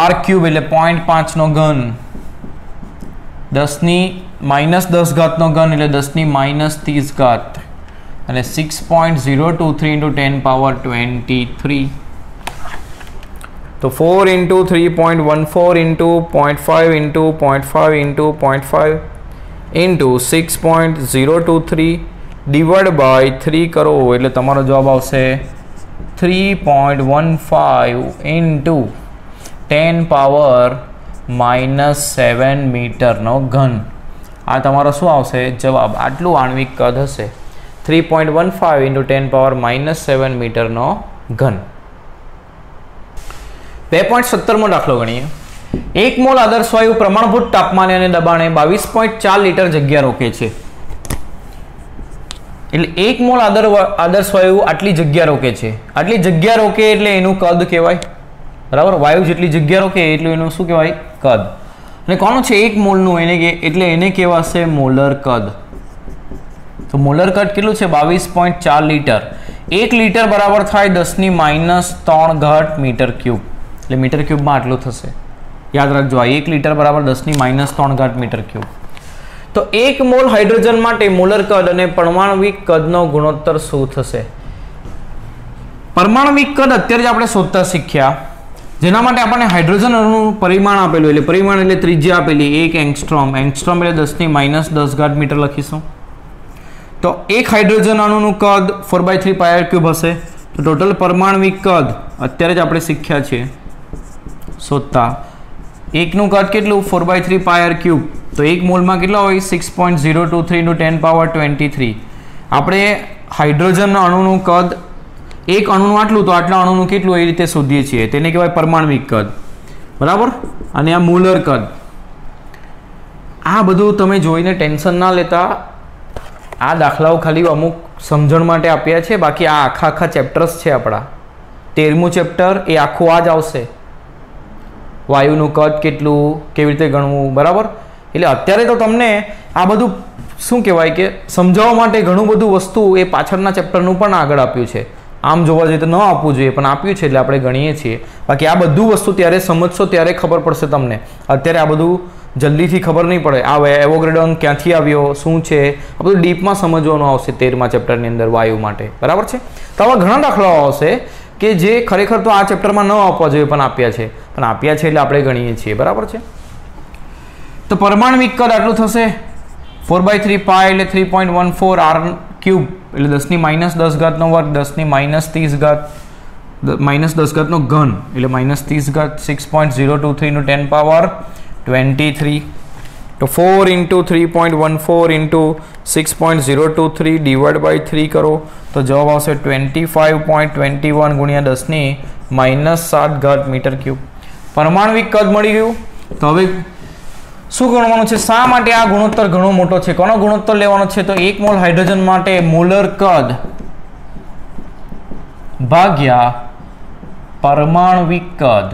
S1: r³ એટલે 0.5 નો ઘન, 10 - 10 નો ઘન એટલે 10 - 30 અને 6.023 × 10⁻23. તો 4 × 3.14 × 0.5 × 0.5 × 0.5 into 6.023 divided by 3 કરો એટલે તમારો જવાબ આવશે 3.15 into 10⁻⁻7 મીટરનો ઘન. આ તમારો શું આવશે જવાબ? આટલું આણ્વિક કદ હશે 3.15 × 10⁻⁻7 મીટરનો ઘન. 2.17મો દાખલો ગણીએ. 1 મોલ આદર્શ વાયુ પ્રમાણભૂત તાપમાને અને દબાણે 22.4 લીટર જગ્યા રોકે છે. એટલે 1 મોલ આદર્શ વાયુ આટલી જગ્યા રોકે છે. આટલી જગ્યા રોકે એટલે એનું કદ કહેવાય, બરાબર? વાયુ જેટલી જગ્યા રોકે એટલું એનું શું કહેવાય? કદ. અને કોનું છે 1 મોલનું? એટલે એને કહેવાશે મોલર કદ. તો મોલર કદ કેટલું છે? 22.4 લીટર. 1 લીટર બરાબર થાય 10⁻³ મીટર ક્યુબ. એટલે મીટર ક્યુબમાં આટલું થશે. યાદ રાખજો, આ 1 લીટર બરાબર 10⁻³ મીટર ક્યુબ. તો 1 મોલ હાઇડ્રોજન માટે મોલર કદ અને પરમાણવિક કદનો ગુણોત્તર શું થશે? પરમાણવિક કદ અત્યારે જ આપણે શોધતા શીખ્યા, જેના માટે આપણને હાઇડ્રોજન અણુનું પરિમાણ આપેલું, એટલે પરિમાણ એટલે ત્રિજ્યા આપેલી 1 એંગસ્ટ્રોમ. એંગસ્ટ્રોમ એટલે 10⁻10 મીટર લખીશું. તો એક હાઇડ્રોજન અણુનું કદ 4/3 πr³ હશે. તો ટોટલ પરમાણવિક કદ અત્યારે જ આપણે શીખ્યા છીએ શોધતા. એકનું કદ કેટલું? 4/3 πr³. તો 1 મોલમાં કેટલા હોય? 6.023 × 10⁻23. આપણે હાઇડ્રોજન અણુનું કદ, એક અણુનું આટલું, તો આટલા અણુનું કેટલું, એ રીતે શોધીએ છીએ. તેને કહેવાય પરમાણવિક કદ, બરાબર? અને આ મોલર કદ. આ બધું તમે જોઈને ટેન્શન ના લેતા. આ દાખલાઓ ખાલી અમુક સમજણ માટે આપ્યા છે, બાકી આ આખા ચેપ્ટર્સ છે આપણા. 13મું ચેપ્ટર એ આખું આ જ આવશે. વાયુનું કદ કેટલું, કેવી રીતે ગણવું, બરાબર? એટલે અત્યારે તો તમને આ બધું શું કહેવાય કે સમજાવવા માટે ઘણું બધું વસ્તુ એ પાછળના ચેપ્ટરનું પણ આગળ આપ્યું છે. આમ જોવા જઈએ તો ન આપવું જોઈએ, પણ આપ્યું છે એટલે આપણે ગણીએ છીએ. બાકી આ બધું વસ્તુ ત્યારે સમજશો ત્યારે ખબર પડશે તમને. અત્યારે આ બધું જલ્દીથી ખબર નહીં પડે. આ એવોગાડ્રો અંક ક્યાંથી આવ્યો, શું છે, આ બધું ડીપમાં સમજવાનું આવશે 13મા ચેપ્ટરની અંદર વાયુ માટે, બરાબર છે? તો આવા ઘણા દાખલાઓ આવશે કે જે ખરેખર તો આ ચેપ્ટરમાં ન આપવા જોઈએ પણ આપ્યા છે, એટલે આપણે ગણીએ છીએ, બરાબર છે? તો પરમાણવિક કદ આટલું થશે 4/3 π એટલે 3.14 r³ એટલે 10⁻10 વર્ગ 10⁻30 નો ઘન એટલે -30 6.023 × 10⁻23. તો 4 × 3.14 × 6.023 / 3 કરો તો જવાબ આવશે 25.21 × 10⁻⁷ મીટર ક્યુબ. પરમાણવિક કદ મળી ગયું. તો હવે શું ગણવાનું છે? શા માટે આ ગુણોત્તર ઘણો મોટો છે? કોનો ગુણોત્તર લેવાનો છે? તો 1 મોલ હાઇડ્રોજન માટે મોલર કદ ભાગ્યા પરમાણવિક કદ,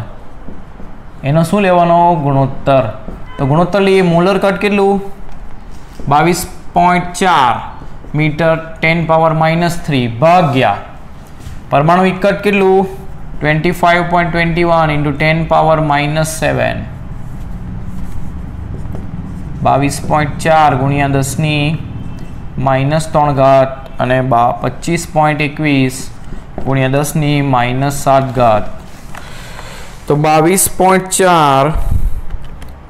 S1: એનો શું લેવાનો? ગુણોત્તર. તો ગુણોત્તર લઈએ. મોલર કદ કેટલું? 22.4 મીટર 10⁻³ ભાગ્યા પરમાણવિક કદ કેટલું? 25.21 × 10⁻⁷. 22.4 × 10⁻³ અને 25.21 × 10⁻⁷. તો 22.4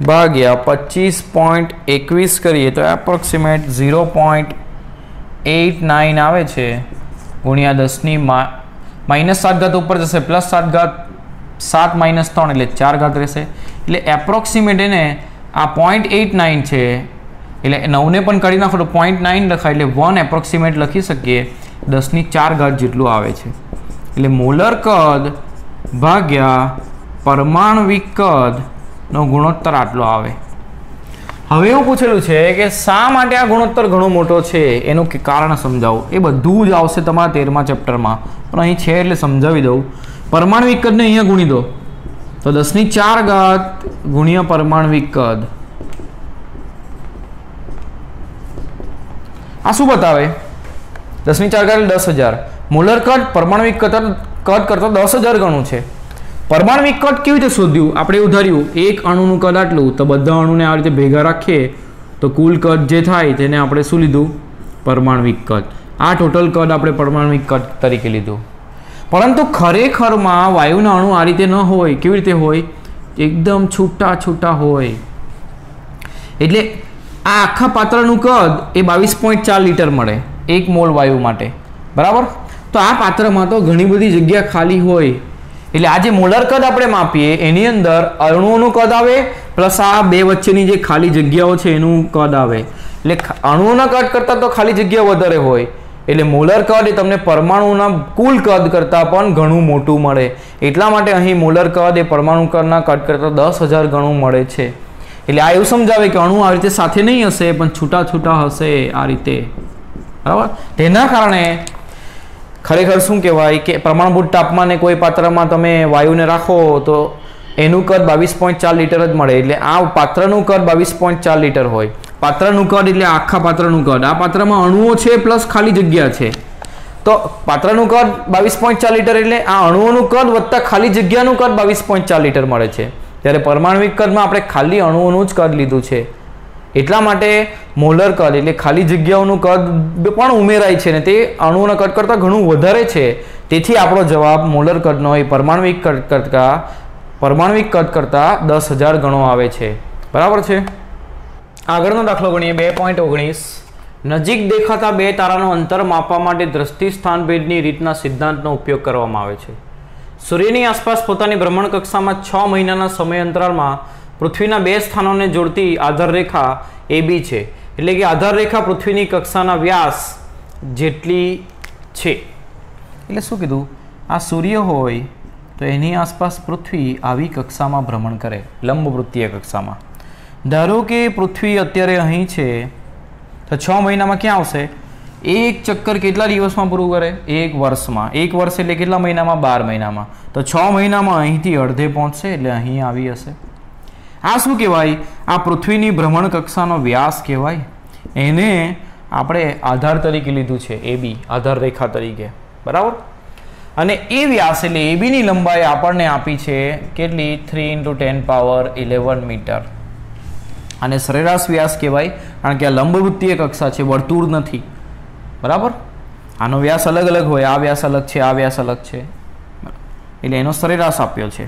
S1: ભાગ્યા 25.21 કરીએ તો એપ્રોક્સિમેટ 0.89 આવે છે ગુણ્યા 10⁻⁷ ઉપર જશે +7 7 - 3 એટલે 4 રહેશે. એટલે એપ્રોક્સિમેટ એને આ 0.89 છે, એટલે 9ને પણ કાઢી નાખો તો 0.9 લખાય, એટલે 1 એપ્રોક્સિમેટ લખી શકીએ 10⁻⁴ જેટલું આવે છે. એટલે મોલર કદ ભાગ્યા પરમાણવિક કદનો ગુણોત્તર આટલો આવે. હવે એવું પૂછેલું છે કે શા માટે આ ગુણોત્તર ઘણો મોટો છે, એનું કારણ સમજાવો. એ બધું જ આવશે તમારા 13મા ચેપ્ટરમાં, પણ અહીં છે એટલે સમજાવી દઉં. પરમાણવિક કદને અહીંયા ગુણી દો તો 10⁻⁴ ગુણ્યા પરમાણવિક કદ. આ શું બતાવે? 10⁻⁴ એટલે 10,000. મોલર કદ પરમાણવિક કદ કરતાં 10,000 ગણું છે. પરમાણવિક કદ કેવી રીતે શોધ્યું? આપણે એવું ધાર્યું એક અણુનું કદ આટલું, તો બધા અણુને આ રીતે ભેગા રાખીએ તો કુલ કદ જે થાય તેને આપણે શું લીધું? પરમાણવિક કદ. આ ટોટલ કદ આપણે પરમાણવિક કદ તરીકે લીધું. પરંતુ ખરેખરમાં વાયુના અણુ આ રીતે ન હોય. કેવી રીતે હોય? એકદમ છૂટા હોય. એટલે આ આખા પાત્રનું કદ એ 22.4 લીટર મળે 1 મોલ વાયુ માટે, બરાબર? તો આ પાત્રમાં તો ઘણી બધી જગ્યા ખાલી હોય. એટલે આ જે મોલર કદ આપણે માપીએ એની અંદર અણુઓનું કદ આવે પ્લસ આ બે વચ્ચેની જે ખાલી જગ્યાઓ છે એનું કદ આવે. એટલે અણુઓના કદ કરતાં તો ખાલી જગ્યા વધારે હોય, એટલે મોલર કદ એ તમને પરમાણુના કુલ કદ કરતાં પણ ઘણું મોટું મળે. એટલા માટે અહીં મોલર કદ એ પરમાણુ કદના કદ કરતાં 10,000 ગણું મળે છે. એટલે આ એવું સમજાવે કે અણુ આ રીતે સાથે નહીં હશે, પણ છૂટા છૂટા હશે આ રીતે, બરાબર. તેના કારણે ખરેખર શું કહેવાય કે પ્રમાણભૂત તાપમાને કોઈ પાત્રમાં તમે વાયુને રાખો તો એનું કદ 22.4 લીટર જ મળે. એટલે આ પાત્રનું કદ 22.4 લીટર હોય. પાત્રનું કદ એટલે આખા પાત્રનું કદ. આ પાત્રમાં અણુઓ છે પ્લસ ખાલી જગ્યા છે, તો પાત્રનું કદ 22.4 લીટર એટલે આ અણુઓનું કદ વત્તા ખાલી જગ્યાનું કદ 22.4 લીટર મળે છે. ત્યારે પરમાણવિક કદમાં આપણે ખાલી અણુઓનું જ કદ લીધું છે. એટલા માટે મોલર કદ એટલે ખાલી જગ્યાઓનું કદ પણ ઉમેરાય છે ને તે અણુઓના કદ કરતાં ઘણું વધારે છે. તેથી આપણો જવાબ મોલર કદનો એ પરમાણવિક કદ કરતાં 10,000 ગણો આવે છે. બરાબર છે. આગળનો દાખલો ગણીએ 2.19. નજીક દેખાતા બે તારાનું અંતર માપવા માટે દ્રષ્ટિ સ્થાન ભેદની રીતના સિદ્ધાંતનો ઉપયોગ કરવામાં આવે છે. સૂર્યની આસપાસ પોતાની ભ્રમણ કક્ષામાં 6 મહિનાના સમય અંતરાલમાં પૃથ્વીના બે સ્થાનોને જોડતી આધાર રેખા AB છે. એટલે કે આધાર રેખા પૃથ્વીની કક્ષાના વ્યાસ જેટલી છે. એટલે શું કીધું, આ સૂર્ય હોય તો એની આસપાસ પૃથ્વી આવી કક્ષામાં ભ્રમણ કરે, લંબવૃત્તીય કક્ષામાં. ધારો કે પૃથ્વી અત્યારે અહીં છે તો 6 મહિનામાં ક્યાં આવશે? એક ચક્કર કેટલા દિવસમાં પૂરું કરે? 1 વર્ષમાં. 1 વર્ષ એટલે કેટલા મહિનામાં? 12 મહિનામાં. તો 6 મહિનામાં અહીંથી અડધે પહોંચશે એટલે અહીં આવી હશે. આ શું કહેવાય? આ પૃથ્વીની ભ્રમણ કક્ષાનો વ્યાસ કહેવાય. એને આપણે આધાર તરીકે લીધું છે, AB આધાર રેખા તરીકે, બરાબર. અને એ વ્યાસ એટલે ABની લંબાઈ આપણને આપી છે કેટલી? 3 × 10⁻11 મીટર. અને સરેરાશ વ્યાસ કહેવાય, કારણ કે આ લંબવૃત્તીય કક્ષા છે, વર્તુળ નથી, બરાબર. આનો વ્યાસ અલગ અલગ હોય, આ વ્યાસ અલગ છે, આ વ્યાસ અલગ છે, એટલે એનો સરેરાશ આપ્યો છે.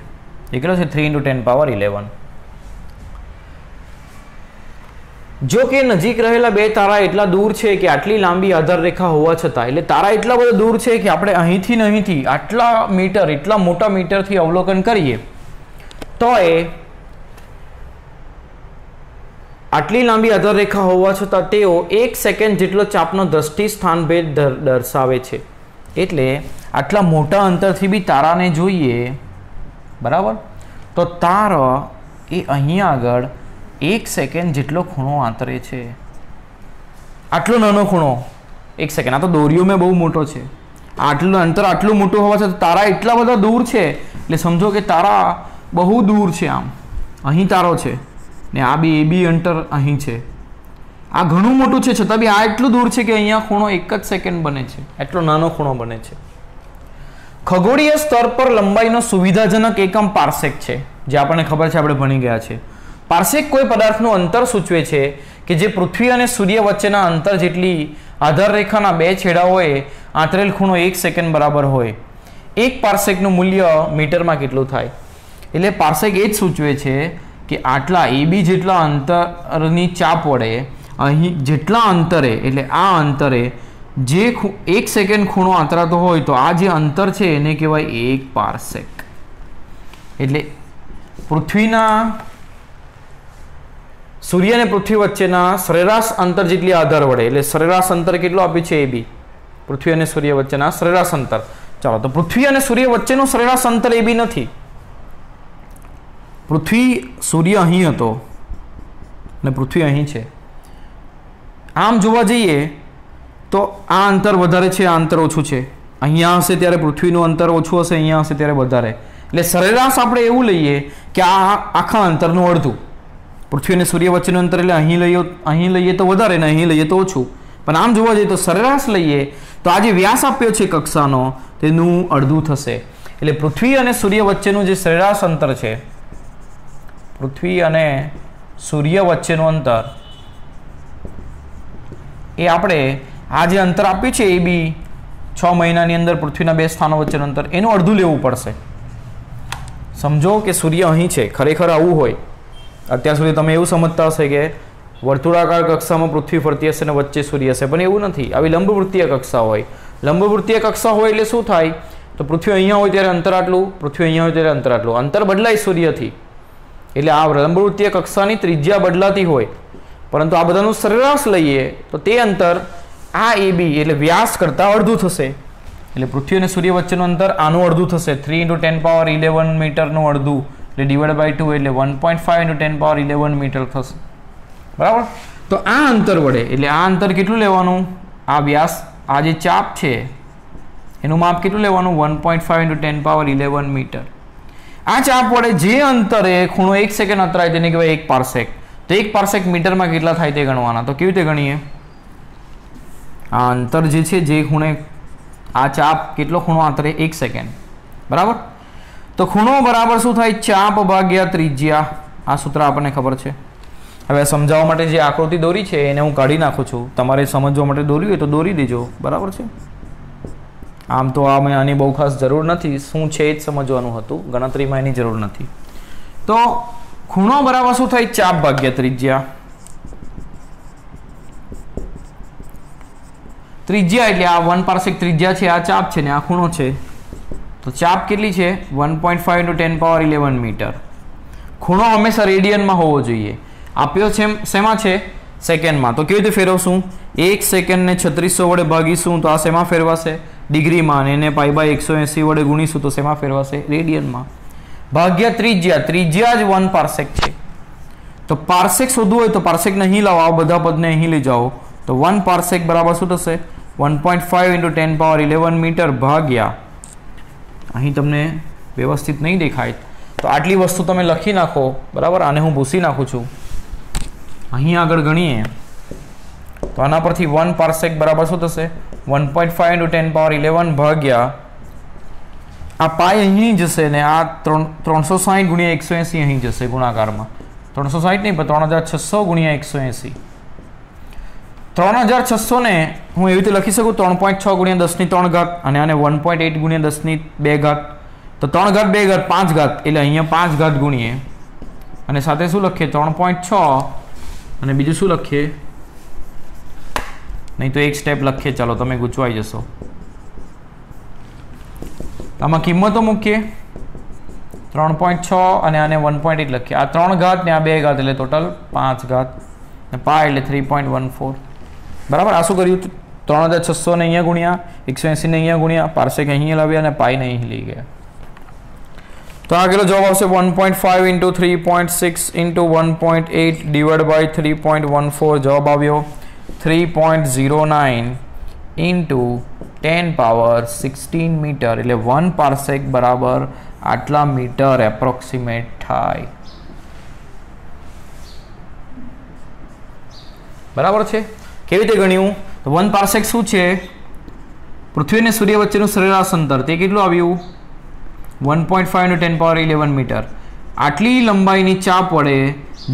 S1: એ કેટલો છે? 3 × 10⁻11. જો કે નજીક રહેલા બે તારા એટલા દૂર છે કે આટલી લાંબી આધાર રેખા હોવા છતાં, એટલે તારા એટલા બધા દૂર છે કે આપણે અહીંથી ને અહીંથી આટલા મીટર, એટલા મોટા મીટરથી અવલોકન કરીએ તો એ આટલી લાંબી આધાર રેખા હોવા છતાં તેઓ 1 સેકન્ડ જેટલો ચાપનો દ્રષ્ટિ સ્થાનભેદ દર્શાવે છે. એટલે આટલા મોટા અંતરથી બી તારાને જોઈએ, બરાબર, તો તારા એ અહીંયા આગળ 1 સેકન્ડ જેટલો ખૂણો આંતરે છે. આટલો નાનો ખૂણો 1 સેકન્ડ. આ તો દોરીઓ મેં બહુ મોટો છે. આટલું અંતર આટલું મોટું હોવા છતાં તારા એટલા બધા દૂર છે, એટલે સમજો કે તારા બહુ દૂર છે. આમ અહીં તારો છે ને આ બી AB અંતર અહીં છે. આ ઘણું મોટું છે છતાં બી આ એટલું દૂર છે કે અહીંયા ખૂણો 1 જ સેકન્ડ બને છે, એટલો નાનો ખૂણો બને છે. ખગોળીય સ્તર પર લંબાઈનો સુવિધાજનક એકમ પાર્સેક છે, જે આપણને ખબર છે, આપણે ભણી ગયા છે. પાર્સેક કોઈ પદાર્થનું અંતર સૂચવે છે કે જે પૃથ્વી અને સૂર્ય વચ્ચેના અંતર જેટલી આધાર રેખાના બે છેડાઓએ આંતરેલ ખૂણો 1 સેકન્ડ બરાબર હોય. 1 પાર્સેકનું મૂલ્ય મીટરમાં કેટલું થાય? એટલે પાર્સેક એ જ સૂચવે છે કે આટલા AB જેટલા અંતરની ચાપ વડે અહીં જેટલા અંતરે, એટલે આ અંતરે જે 1 સેકન્ડ ખૂણો આંતરાતો હોય તો આ જે અંતર છે એને કહેવાય 1 પાર્સેક. એટલે પૃથ્વીના સૂર્ય અને પૃથ્વી વચ્ચેના સરેરાશ અંતર જેટલી આધાર વડે, એટલે સરેરાશ અંતર કેટલું આપ્યું છે? AB. પૃથ્વી અને સૂર્ય વચ્ચેના સરેરાશ અંતર. ચાલો, તો પૃથ્વી અને સૂર્ય વચ્ચેનું સરેરાશ અંતર AB નથી. પૃથ્વી, સૂર્ય અહીં હતો અને પૃથ્વી અહીં છે. આમ જોવા જઈએ તો આ અંતર વધારે છે, આ અંતર ઓછું છે. અહીંયા હશે ત્યારે પૃથ્વીનું અંતર ઓછું હશે, અહીંયા હશે ત્યારે વધારે. એટલે સરેરાશ આપણે એવું લઈએ કે આ આખા અંતરનું અડધું. પૃથ્વી અને સૂર્ય વચ્ચેનું અંતર એટલે અહીં લઈએ તો વધારે ને અહીં લઈએ તો ઓછું. પણ આમ જોવા જઈએ તો સરેરાશ લઈએ તો આ જે વ્યાસ આપ્યો છે કક્ષાનો તેનું અડધું થશે. એટલે પૃથ્વી અને સૂર્ય વચ્ચેનું જે સરેરાશ અંતર છે, પૃથ્વી અને સૂર્ય વચ્ચેનું અંતર, એ આપણે આ જે અંતર આપ્યું છે AB 6 મહિનાની અંદર પૃથ્વીના બે સ્થાનો વચ્ચેનું અંતર, એનું અડધું લેવું પડશે. સમજો કે સૂર્ય અહીં છે, ખરેખર આવું હોય. અત્યાર સુધી તમે એવું સમજતા હશે કે વર્તુળાકાર કક્ષામાં પૃથ્વી ફરતી હશે અને વચ્ચે સૂર્ય હશે, પણ એવું નથી. આવી લંબવૃત્તીય કક્ષા હોય. લંબવૃત્તીય કક્ષા હોય એટલે શું થાય? તો પૃથ્વી અહીંયા હોય ત્યારે અંતર આટલું, પૃથ્વી અહીંયા હોય ત્યારે અંતર આટલું. અંતર બદલાય સૂર્યથી, એટલે આ લંબવૃત્તીય કક્ષાની ત્રિજ્યા બદલાતી હોય. પરંતુ આ બધાનું સરેરાશ લઈએ તો તે અંતર આ AB એટલે વ્યાસ કરતાં અડધું થશે. એટલે પૃથ્વી અને સૂર્ય વચ્ચેનું અંતર આનું અડધું થશે. 3 × 10⁻11 મીટરનું અડધું એટલે /2 એટલે 1.5 × 10⁻11 મીટર થશે. બરાબર. તો આ અંતર વડે એટલે આ અંતર કેટલું લેવાનું? આ વ્યાસ, આ જે ચાપ છે એનું માપ કેટલું લેવાનું? 1.5 × 10⁻11 મીટર. આ ચાપ વડે જે અંતરે ખૂણો 1 સેકન્ડ અંતરાય તેને કહેવાય 1 પાર્સેક. તો 1 પાર્સેક મીટરમાં કેટલા થાય તે ગણવાના. તો કેવી રીતે ગણીએ? આ અંતર જે છે, જે ખૂણે આ ચાપ કેટલો ખૂણો આંતરે? 1 સેકન્ડ. બરાબર. તો ખૂણો બરાબર શું થાય? ચાપ ભાગ્યા ત્રિજ્યા. આ સૂત્ર આપણને ખબર છે. હવે સમજાવવા માટે જે આકૃતિ દોરી છે એને હું કાઢી નાખું છું. તમારે સમજવા માટે દોરી હોય તો દોરી દેજો. બરાબર છે. આમ તો આની બહુ ખાસ જરૂર નથી, શું છે એ જ સમજવાનું હતું, ગણતરીમાં એની જરૂર નથી. તો ખૂણો બરાબર શું થાય? ચાપ ભાગ્યા ત્રિજ્યા. ત્રિજ્યા એટલે આ 1 પાર્સેક ત્રિજ્યા છે, આ ચાપ છે ને આ ખૂણો છે. તો ચાપ કેટલી છે? 1.5 × 10⁻11 મીટર. ખૂણો હંમેશા રેડિયનમાં હોવો જોઈએ. આપ્યો છે શેમાં છે? સેકન્ડમાં. તો કેવી રીતે ફેરવશું? 1 સેકન્ડને 3600 વડે ભાગીશું તો આ શેમાં ફેરવાશે? ડિગ્રીમાં. અને એને π/180 વડે ગુણીશું તો શેમાં ફેરવાશે? રેડિયનમાં. ભાગ્યા ત્રિજ્યા. ત્રિજ્યા જ 1 પાર્સેક છે. તો પાર્સેક શોધવું હોય તો પાર્સેક નહીં લાવો, આ બધા પદને અહીં લઈ જાઓ. તો 1 પાર્સેક બરાબર શું થશે? 1.5 × 10⁻11 મીટર ભાગ્યા, અહીં તમને વ્યવસ્થિત નહીં દેખાય તો આટલી વસ્તુ તમે લખી નાખો. બરાબર. આને હું ભૂસી નાખું છું. અહીં આગળ ગણીએ તો આના પરથી 1 પાર્સેક બરાબર શું થશે? 1.5 × 10⁻11 ભાગ્યા આ પાઈ અહીં જશે ને આ 360 × 180 અહીં જશે ગુણાકારમાં. 360 નહીં પણ 3600 × 180. 3600 ને હું એવી રીતે લખી શકું 3.6 × 10⁻³ અને આને 1.8 × 10⁻². તો 3 ઘાત 2 ઘાત 5 ઘાત એટલે અહીંયા 5 ઘાત ગુણીએ અને સાથે શું લખીએ? 3.6 અને બીજું શું લખીએ? નહીં તો એક સ્ટેપ લખીએ. ચાલો તમે ગૂંચવાઈ જશો. આમાં કિંમતો મૂકીએ. 3.6 અને આને 1.8 લખીએ. આ 3 ઘાત ને આ 2 ઘાત એટલે ટોટલ 5 ઘાત ને પાય એટલે 3.14. બરાબર. આ શું કર્યું? 3600 ને અહીંયા ગુણ્યા, 180 ને અહીંયા ગુણ્યા, પાર્સેક અહીં લાવ્યા અને પાઈને અહીં લઈ ગયા. તો આગળનો જવાબ આવશે 1.5 × 3.6 × 1.8 / 3.14. જવાબ આવ્યો 3.09 × 10⁻16 મીટર. એટલે 1 પાર્સેક બરાબર આટલા મીટર એપ્રોક્સિમેટ થાય. બરાબર છે. કેવી રીતે ગણ્યું? તો 1 પાર્સેક શું છે? પૃથ્વી અને સૂર્ય વચ્ચેનું સરેરાશ અંતર. તે કેટલું આવ્યું? 1.5 × 10⁻11 મીટર. આટલી લંબાઈની ચાપ વડે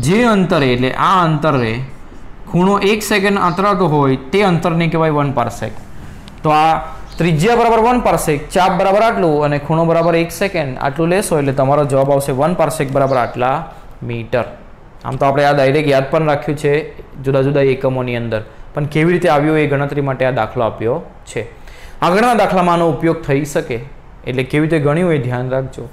S1: જે અંતરે એટલે આ અંતરે ખૂણો 1 સેકન્ડ અંતરાતો હોય તે અંતરને કહેવાય 1 પાર્સેક. તો આ ત્રિજ્યા બરાબર 1 પાર્સેક, ચાપ બરાબર આટલું અને ખૂણો બરાબર 1 સેકન્ડ આટલું લેશો એટલે તમારો જવાબ આવશે 1 પાર્સેક બરાબર આટલા મીટર. આમ તો આપણે આ ડાયરેક્ટ યાદ પણ રાખ્યું છે જુદા જુદા એકમોની અંદર, પણ કેવી રીતે આવ્યું એ ગણતરી માટે આ દાખલો આપ્યો છે. આગળના દાખલામાં આનો ઉપયોગ થઈ શકે એટલે કેવી રીતે ગણ્યું એ ધ્યાન રાખજો.